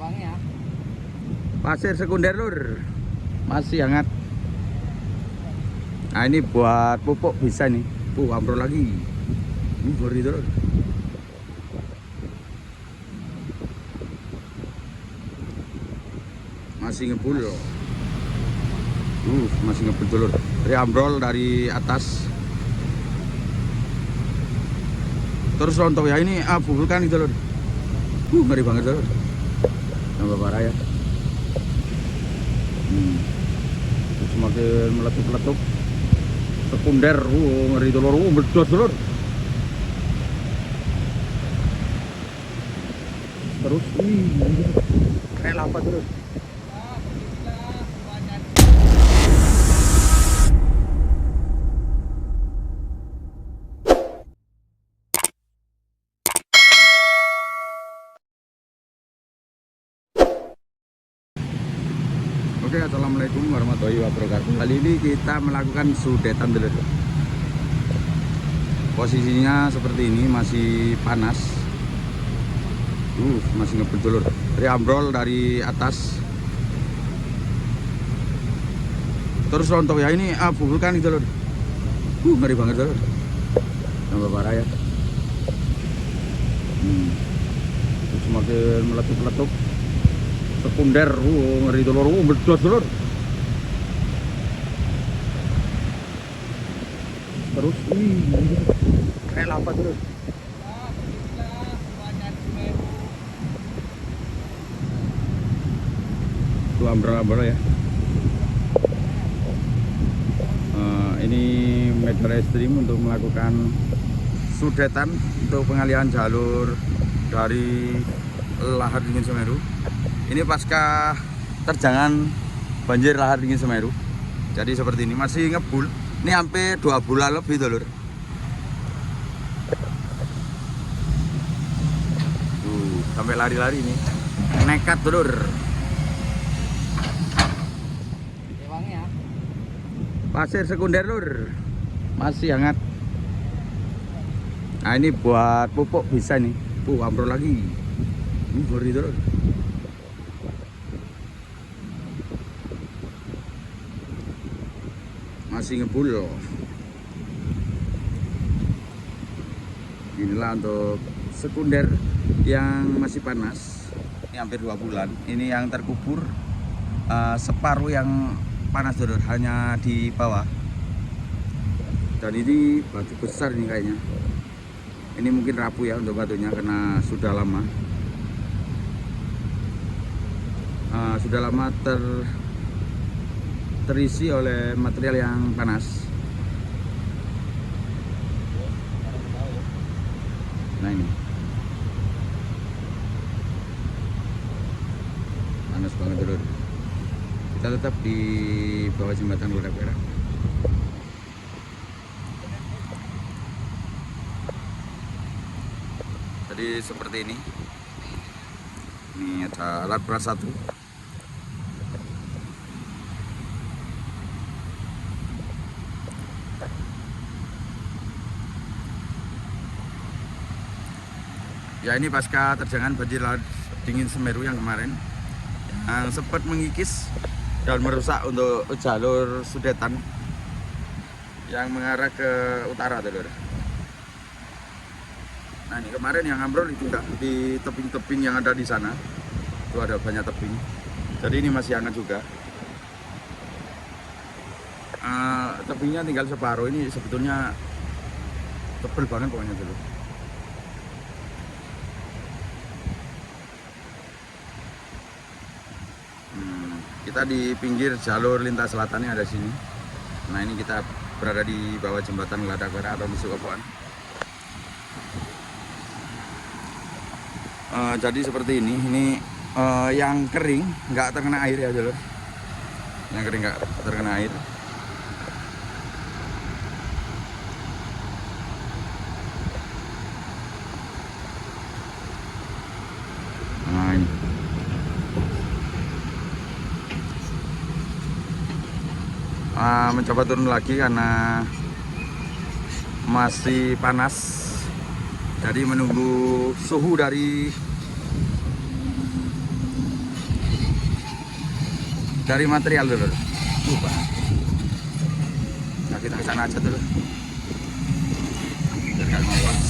Uangnya. Pasir sekunder lur, masih hangat. Nah ini buat pupuk bisa nih. Ambrol lagi. Ini gori lur. Masih ngebul loh. Masih ngebul lur. Dari ambrol dari atas. Terus rontok ya ini abu vulkan itu lur. Ngeri banget lur. Nambah parah ya. Semakin meletup-letup. Sekunder, ngeri telur, meledos lur. Terus, kayak lava terus. Oke, assalamualaikum warahmatullahi wabarakatuh. Kali ini kita melakukan sudetan dulu. Posisinya seperti ini, masih panas. Masih ngebul dulu. Dari ambrol dari atas. Terus rontok ya ini abu vulkan itu lur. Ngeri banget lur. Nambah parah ya. Semakin meletup-letup. Sekunder, ngeri telur, meledos lur. Terus, kayak lava terus. Tuh ambrol-ambrol ya. Ini Metro Stream untuk melakukan sudetan untuk pengalihan jalur dari lahar dingin Semeru. Ini pasca terjangan banjir lahar dingin Semeru. Jadi seperti ini, masih ngebul. Ini hampir 2 bulan lebih tuh lur. Sampai lari-lari ini. Nekat tuh lur. Uangnya. Pasir sekunder lur. Masih hangat. Nah ini buat pupuk bisa nih. Ambrol lagi. Ini gori tuh lur. Masih ngebul loh. Inilah untuk sekunder yang masih panas. Ini hampir 2 bulan. Ini yang terkubur separuh yang panas dulu, hanya di bawah. Dan ini batu besar ini kayaknya. Ini mungkin rapuh ya untuk batunya karena sudah lama. Sudah lama terisi oleh material yang panas. Nah ini panas banget dulu. Kita tetap di bawah jembatan Lurah Perak. Jadi seperti ini. Ini ada alat berat 1. Ya ini pasca terjangan banjir lahar dingin Semeru yang kemarin, yang sempat mengikis dan merusak untuk jalur sudetan yang mengarah ke utara tuh. Nah ini kemarin yang ambrol itu enggak di tebing-tebing yang ada di sana. Itu ada banyak tebing. Jadi ini masih hangat juga. Tebingnya tinggal separuh, ini sebetulnya tebel banget pokoknya dulu. Kita di pinggir jalur lintas selatan yang ada sini. Nah ini kita berada di bawah jembatan Lurah Perak atau di Sukoboan. Jadi seperti ini yang kering nggak terkena air ya jalur. Yang kering nggak terkena air. Nah ini. Mencoba turun lagi karena masih panas. Jadi menunggu suhu dari dari material dulu. Lupa. Nah, kita ke sana aja dulu. Biar nggak ngawas.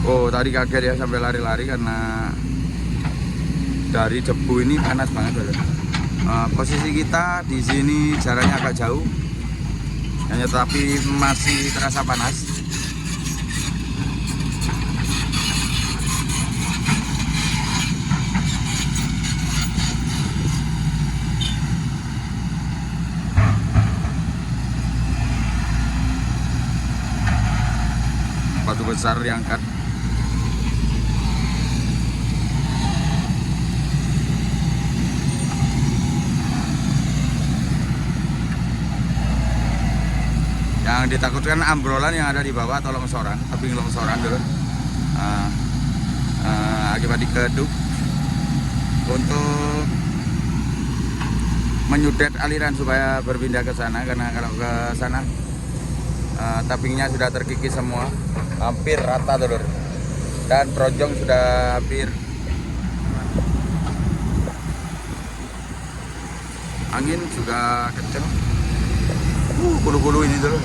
Oh, tadi kaget ya sampai lari-lari karena dari debu ini panas banget loh. Posisi kita di sini jaraknya agak jauh, hanya tapi masih terasa panas. Batu besar diangkat. Yang ditakutkan ambrolan yang ada di bawah atau longsoran, tapi longsoran dulu akibat dikeduk. Untuk menyudet aliran supaya berpindah ke sana, karena kalau ke sana tabingnya sudah terkikis semua, hampir rata dulu, dan bronjong sudah hampir. Angin juga kenceng. Bulu-bulu ini dulu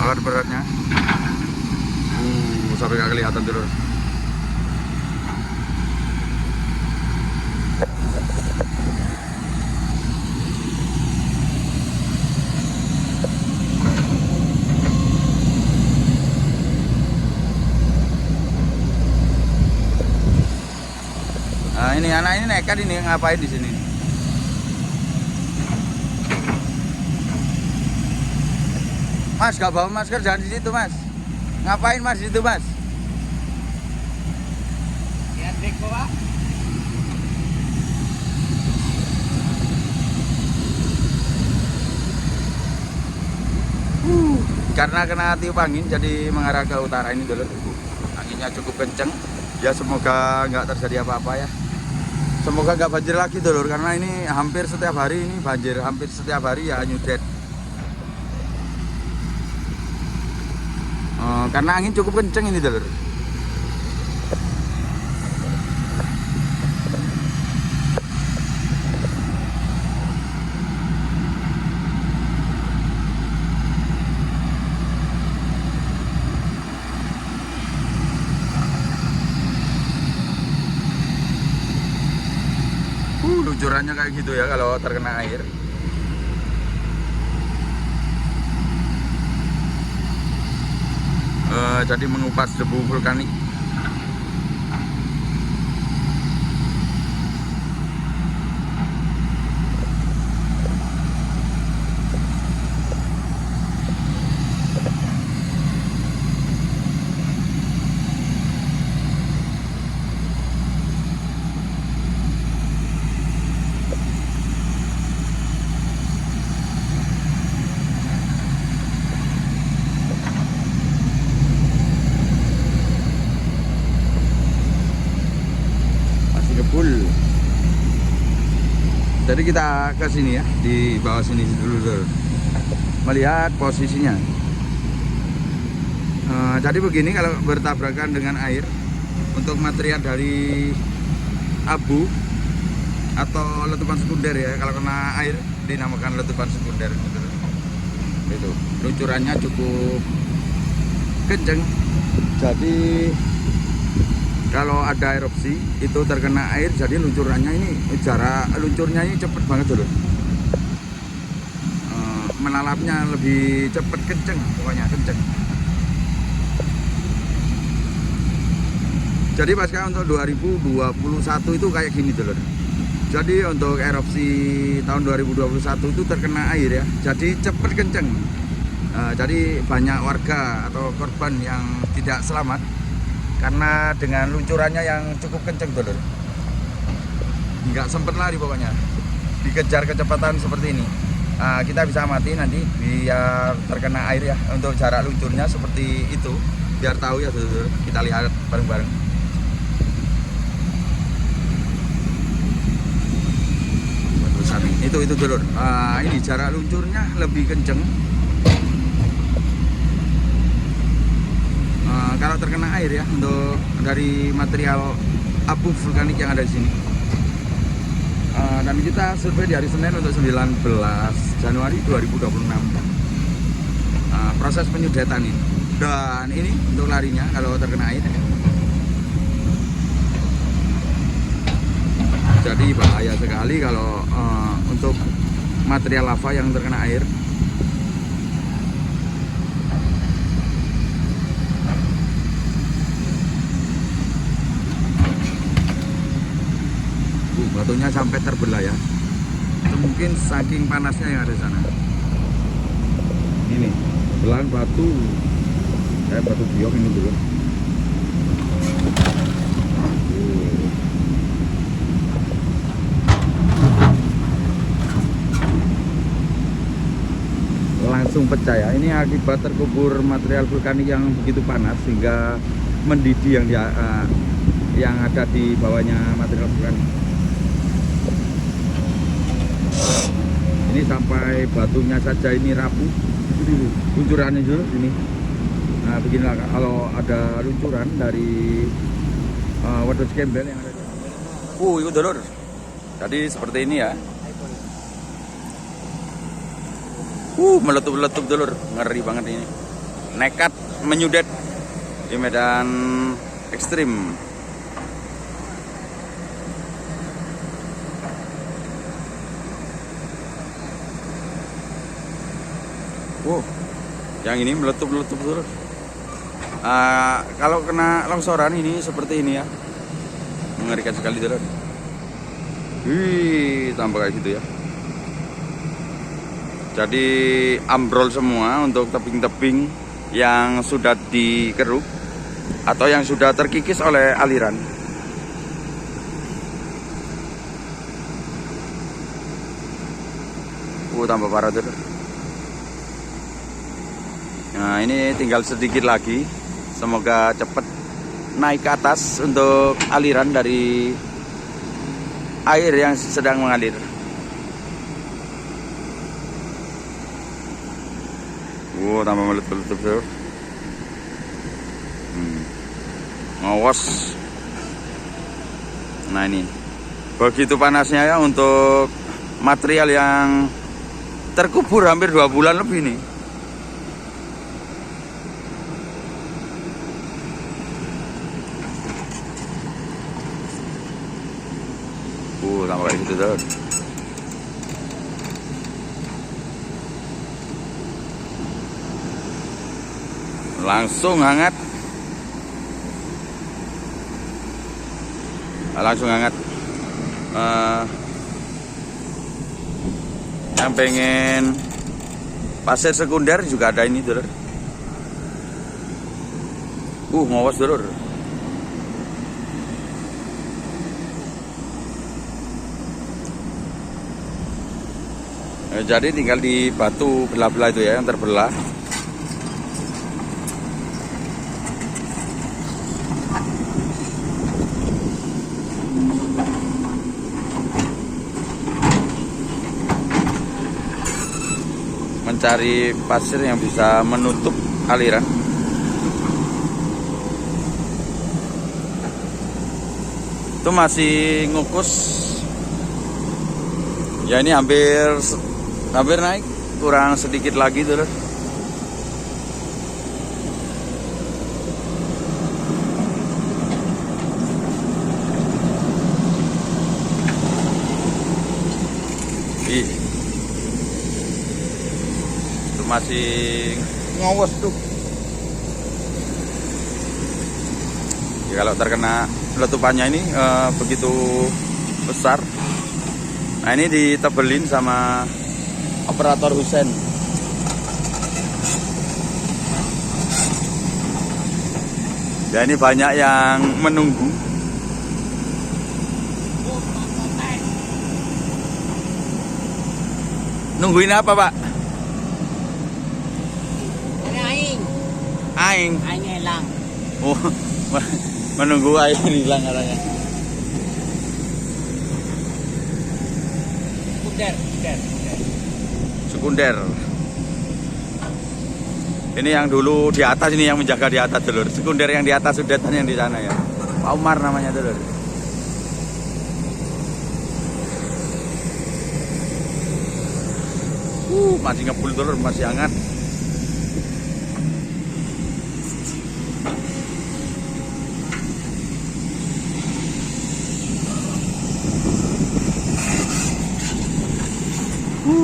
alat beratnya sampai nggak kelihatan dulu. Nah, ini anak ini nekat ini ngapain di sini? Mas, gak bawa masker, jangan di situ, Mas. Ngapain, Mas, di situ, Mas? Lihat Beko, Pak. Karena kena tiup angin, jadi mengarah ke utara ini dulu. Anginnya cukup kenceng. Ya, semoga nggak terjadi apa-apa ya. Semoga nggak banjir lagi, dulur. Karena ini hampir setiap hari ini banjir. Hampir setiap hari ya nyudet. Karena angin cukup kenceng ini dulur. Luncurannya kayak gitu ya kalau terkena air. Jadi mengupas debu vulkanik. Full. Jadi kita ke sini ya, di bawah sini dulu, melihat posisinya. Jadi begini, kalau bertabrakan dengan air, untuk material dari abu atau letupan sekunder ya, kalau kena air dinamakan letupan sekunder. Itu luncurannya cukup kenceng. Jadi kalau ada erupsi itu terkena air, jadi luncurannya ini, jarak luncurnya ini cepet banget dulu. Melalapnya lebih cepet, kenceng, pokoknya kenceng. Jadi pasca untuk 2021 itu kayak gini dulu. Jadi untuk erupsi tahun 2021 itu terkena air ya, jadi cepet, kenceng. Jadi banyak warga atau korban yang tidak selamat karena dengan luncurannya yang cukup kenceng dulur. Nggak sempet lari pokoknya, dikejar kecepatan seperti ini. Kita bisa amati nanti biar terkena air ya, untuk jarak luncurnya seperti itu. biar tahu ya dulur. Kita lihat bareng-bareng. Waduh, sapi. Itu dulur. Ini jarak luncurnya lebih kenceng. Kalau terkena air ya, untuk dari material abu vulkanik yang ada di sini. Dan kita survei di hari Senin untuk 19 Januari 2026. Proses penyudetan ini. Dan ini untuk larinya kalau terkena air. Jadi bahaya sekali kalau untuk material lava yang terkena air. Batunya sampai terbelah ya. Itu mungkin saking panasnya yang ada di sana. Ini belahan batu, kayak batu biok ini dulu. Langsung pecah ya. Ini akibat terkubur material vulkanik yang begitu panas sehingga mendidih yang ada di bawahnya material vulkanik. Ini sampai batunya saja ini rapuh. Luncurannya dulu ini. Nah beginilah kalau ada luncuran dari wedus gembel yang ada. Itu dulur. Jadi seperti ini ya. Meletup-letup dulur. Ngeri banget ini. Nekat menyudet di medan ekstrim. Yang ini meletup-letup terus. Kalau kena longsoran ini seperti ini ya, mengerikan sekali terus. Tambah kayak gitu ya. Jadi ambrol semua untuk tebing-tebing yang sudah dikeruk atau yang sudah terkikis oleh aliran. Tambah parah terus. Nah ini tinggal sedikit lagi. Semoga cepat naik ke atas untuk aliran dari air yang sedang mengalir. Tambah meletup-letup tuh. Ngawas. Nah ini begitu panasnya ya untuk material yang terkubur hampir 2 bulan lebih nih. Tambah kayak gitu tuh. Langsung hangat. Yang pengen pasir sekunder juga ada ini dulur. Ngawas dulur. Jadi tinggal di batu belah-belah itu ya yang terbelah. Mencari pasir yang bisa menutup aliran. Itu masih ngukus. Ya ini hampir naik, kurang sedikit lagi dulu. Itu masih ngawas tuh. Ya, kalau terkena letupannya ini begitu besar. Nah ini ditebelin sama operator Husen. Ya ini banyak yang menunggu. Nungguin apa, Pak? Ini aing. aing. Airnya hilang. Oh, menunggu air hilang katanya. Sekunder. Ini yang dulu di atas, ini yang menjaga di atas dulur. Sekunder yang di atas, sudetan yang di sana ya. Pak Umar namanya dulur. Masih ngebul dulur, masih hangat.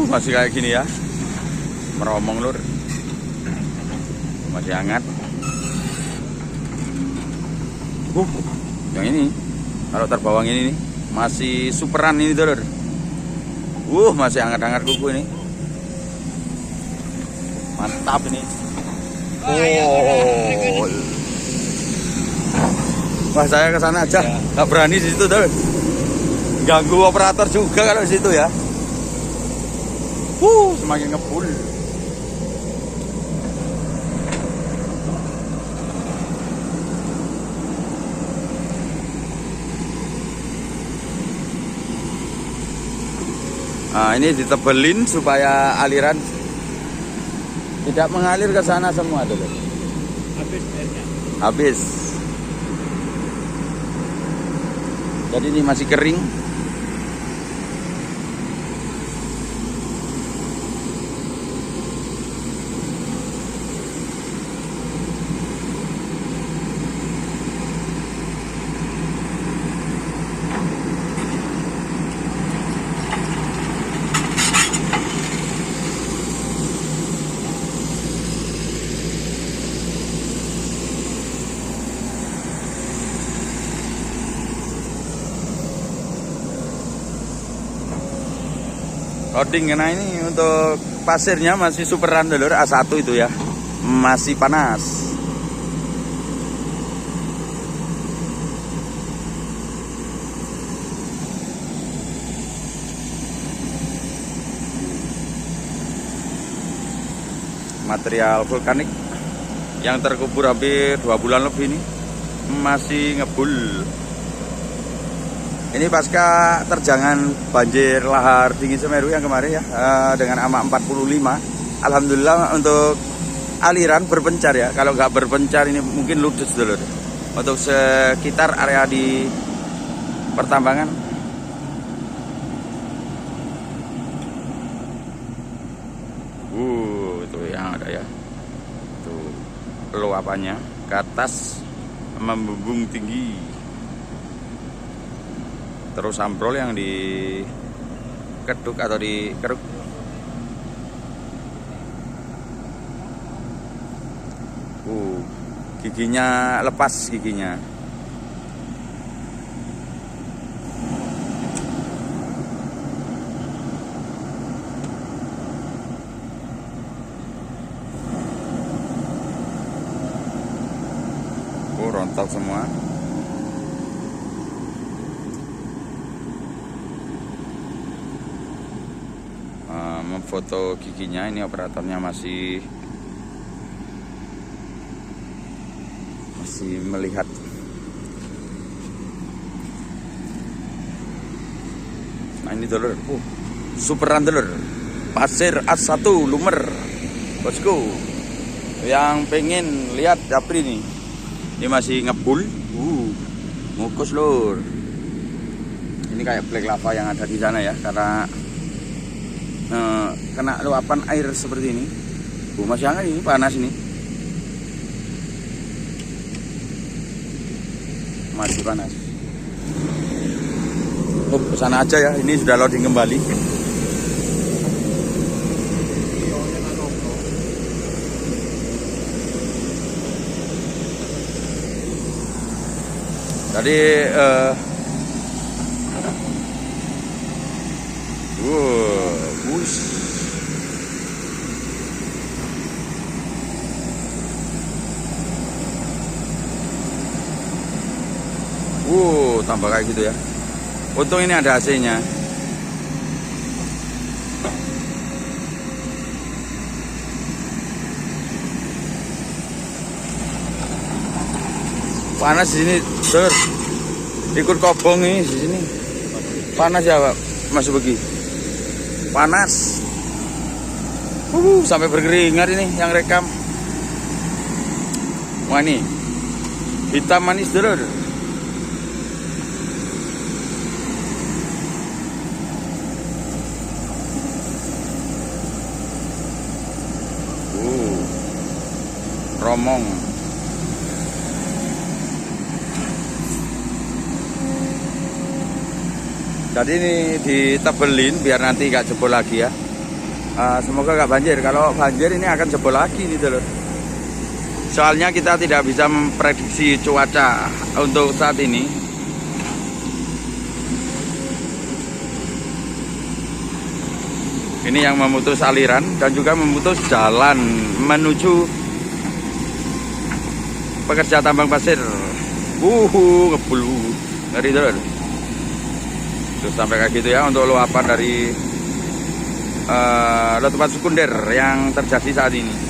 Masih kayak gini ya, meromong lur, masih hangat. Yang ini kalau terbawang ini nih, masih superan ini dulur. Masih hangat-hangat kuku ini, mantap ini. Wah, saya ke sana aja, nggak berani di situ dulur. Ganggu operator juga kalau di situ ya. Semakin ngebul. Nah, ini ditebelin supaya aliran tidak mengalir ke sana semua dulu. Habis airnya. Habis. Jadi ini masih kering. Loading karena ini untuk pasirnya masih superan dulur, A1 itu ya, masih panas. Material vulkanik yang terkubur hampir 2 bulan lebih ini masih ngebul. Ini pasca terjangan banjir lahar dingin Semeru yang kemarin ya, dengan AMA 45. Alhamdulillah untuk aliran berpencar ya. Kalau nggak berpencar ini mungkin ludes dulu. Untuk sekitar area di pertambangan. Itu yang ada ya. Tuh luapannya ke atas membumbung tinggi. Terus ambrol yang di keduk atau di keruk. Giginya lepas giginya. Rontok semua. Memfoto giginya, ini operatornya masih melihat. Nah ini dulur, superan dulur, pasir A1 lumer, bosku. Yang pengen lihat Japri nih, ini masih ngebul, ngukus lur. Ini kayak black lava yang ada di sana ya, karena kena luapan air seperti ini. Masih hangat ini, panas ini. Masih panas. Ke sana aja ya, ini sudah loading kembali. Tadi tambah kayak gitu ya. Untung ini ada AC-nya. Panas di sini, Sur. Ikut kobong ini di sini. Panas ya, Pak. Mas Begi. Panas. Sampai berkeringat ini yang rekam. Wah ini hitam manis dulu. Romong. Jadi ini ditebelin biar nanti gak jebol lagi ya. Semoga gak banjir. Kalau banjir ini akan jebol lagi gitu loh. Soalnya kita tidak bisa memprediksi cuaca untuk saat ini. Ini yang memutus aliran dan juga memutus jalan menuju pekerja tambang pasir. Ngebulu. Ngeri terus. Terus sampai kayak gitu ya untuk luapan dari letupan sekunder yang terjadi saat ini.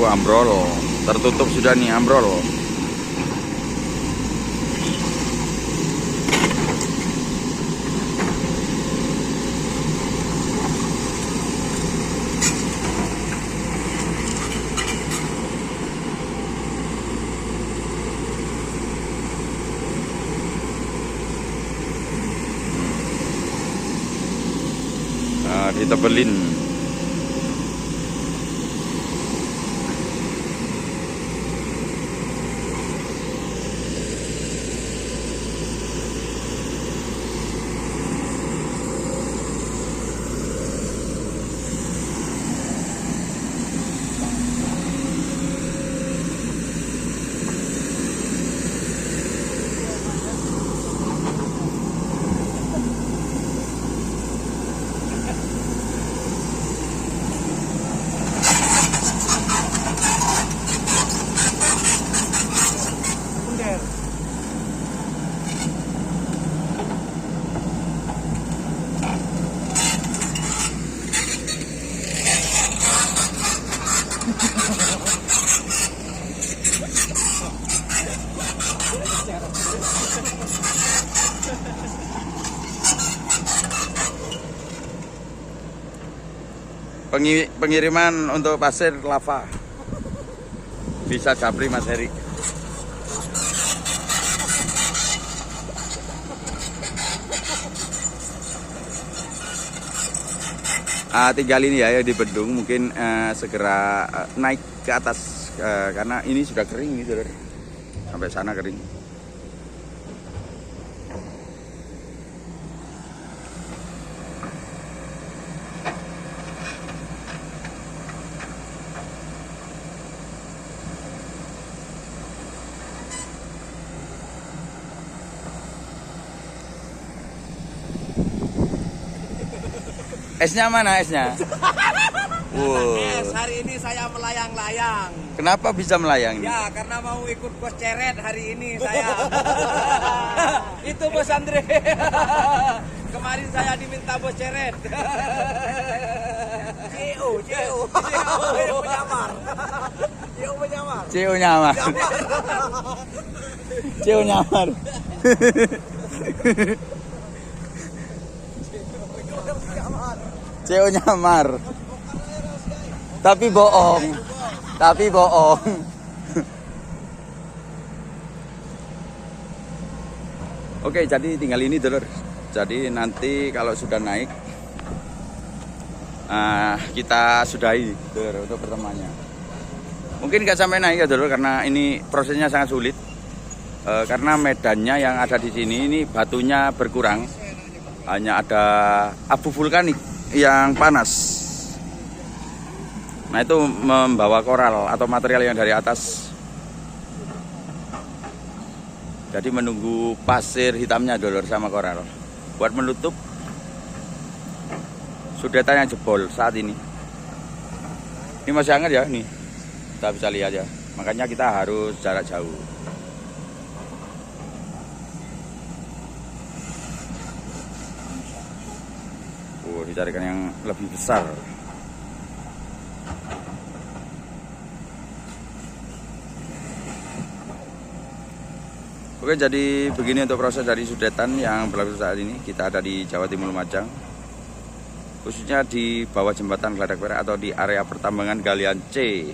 Ambrol, tertutup sudah nih ambrol. Ditebelin. Pengiriman untuk pasir lava bisa Japri Mas Heri. Tinggal ini ya di Bendung mungkin segera naik ke atas karena ini sudah kering gitu, sampai sana kering. Esnya mana esnya? Es, hari ini saya melayang-layang. Kenapa bisa melayang? Ya, karena mau ikut bos Ceret hari ini saya. Itu bos Andre. Kemarin saya diminta bos Ceret. CEO menyamar. CEO nyamar. CEO nyamar. CEO nyamar. Tapi bohong. Oke, jadi tinggal ini dulur. Jadi nanti kalau sudah naik kita sudahi dulur untuk pertemuannya. Mungkin nggak sampai naik ya dulur karena ini prosesnya sangat sulit. Karena medannya yang ada di sini ini batunya berkurang. Hanya ada abu vulkanik yang panas. Nah itu membawa koral atau material yang dari atas. Jadi menunggu pasir hitamnya dulur sama koral buat menutup sudetan yang jebol saat ini. Ini masih hangat ya, nih kita bisa lihat ya. Makanya kita harus jarak jauh. mencarikan yang lebih besar. Oke, jadi begini untuk proses dari sudetan yang berlaku saat ini. Kita ada di Jawa Timur Lumajang, khususnya di bawah jembatan Geladak Perak atau di area pertambangan Galian C.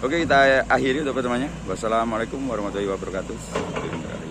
Oke, kita akhiri untuk pertemuannya. Wassalamualaikum warahmatullahi wabarakatuh.